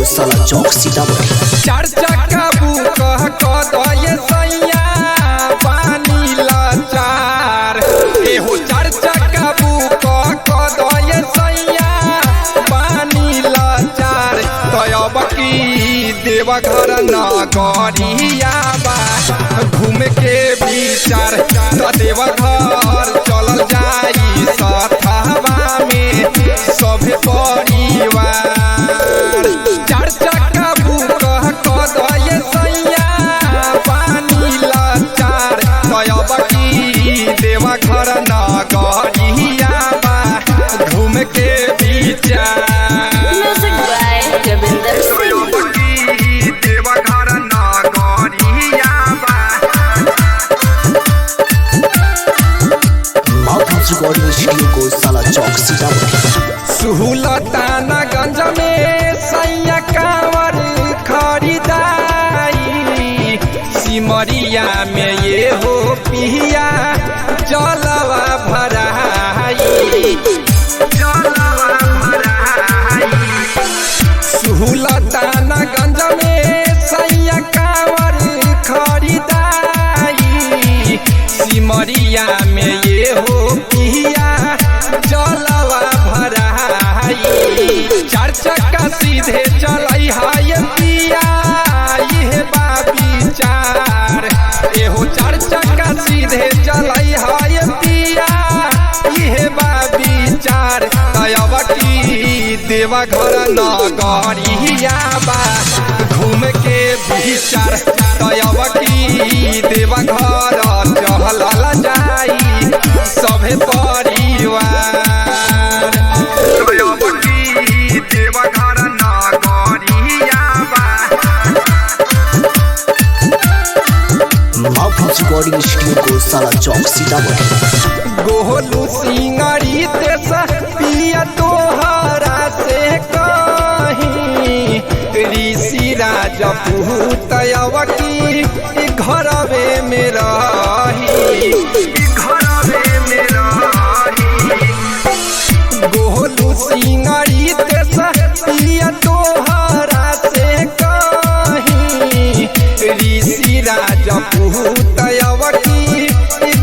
गौशाला चौक सीतामढ़ी। चार चक्का बुक कदये सैया पानी लाचार एहो चार चक्का बुक कदये सैया पानी लाचार तब की देवघर नगरिया बा घूम के विचार देवघर चलल जाई सथवा में सभे परिवार। चार चक्का बुक कदये सैया पानी लाचार तब की देवघर नगरिया बा घूम के विचार। Music by Ravinder Singh। Deoghar नगरिया बा रिकॉर्डिंग स्टूडियो गौशाला चौक सीतामढ़ी। सुहूलतानगंज में सैया कांवर खरीदाई सिमरिया में ये हो पिया जलवा भराई सुहूलतानगंज में सैया कांवर खरीदाई सिमरिया में ये हो पिया जलवा भराई। चार चक्का सीधे चलई हाय पिया ये बाबी चार एहो चार चक्का सीधे चलई हाय पिया ये बाबी चार तब की देवघर नगरिया बा घूम के विचार तब की देवघर चलल जाई सभे परिवार। देवघर नगरिया बा रिकॉर्डिंग स्टूडियो गौशाला चौक सीतामढ़ी। गोलू सिंगरी तेस पिया तोहरा से कहीं ऋषि राजपूत अवकी घरवे में रही गोलू सिंगरी तेस पिया तोहरा से कहीं ऋषि राजपूत अवकी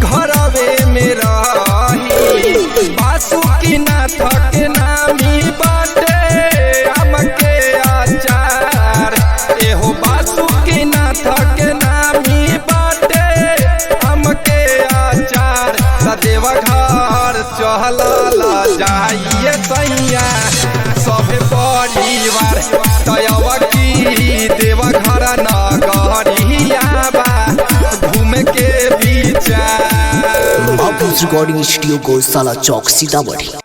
घरवे में रही। बासुकीनाथ के नामी बाटे हमके आचार एहो बासुकीनाथ के नामी बाटे हमके आचार देवघर चलल जाइए सैया सभे परिवार तब की देवघर नगरिया बा घूम के विचार। रिकॉर्डिंग स्टूडियो गौशाला चौक सीतामढ़ी।